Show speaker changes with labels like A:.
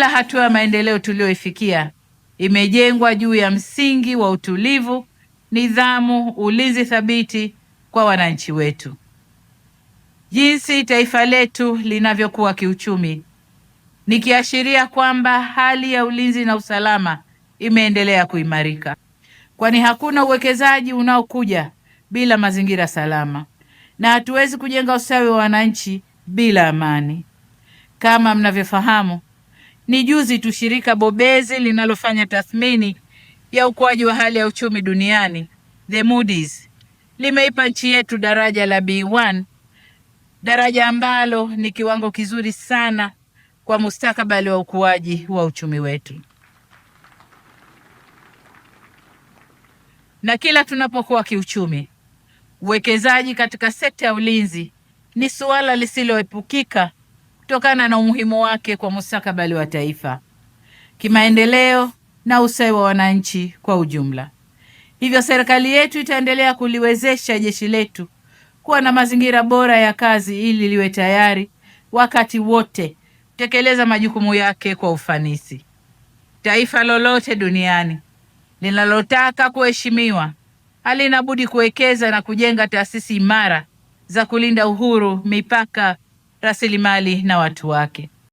A: Kila hatua ya maendeleo tuliyoifikia imejengwa juu ya msingi wa utulivu, nidhamu, ulinzi thabiti kwa wananchi wetu. Jinsi taifa letu linavyokuwa kiuchumi ni kiashiria kwamba hali ya ulinzi na usalama imeendelea kuimarika, kwani hakuna uwekezaji unaokuja bila mazingira salama, na hatuwezi kujenga ustawi wa wananchi bila amani. Kama mnavyofahamu, ni juzi tu shirika bobezi linalofanya tathmini ya ukuaji wa hali ya uchumi duniani, The Moody's, limeipa nchi yetu daraja la B1, daraja ambalo ni kiwango kizuri sana kwa mustakabali wa ukuaji wa uchumi wetu. Na kila tunapokuwa kiuchumi, uwekezaji katika sekta ya ulinzi ni suala lisiloepukika kutokana na umuhimu wake kwa mustakabali wa taifa, kimaendeleo na ustawi wa wananchi kwa ujumla. Hivyo serikali yetu itaendelea kuliwezesha jeshi letu kuwa na mazingira bora ya kazi ili liwe tayari wakati wote kutekeleza majukumu yake kwa ufanisi. Taifa lolote duniani linalotaka kuheshimiwa halina budi kuwekeza na kujenga taasisi imara za kulinda uhuru, mipaka, rasilimali na watu wake.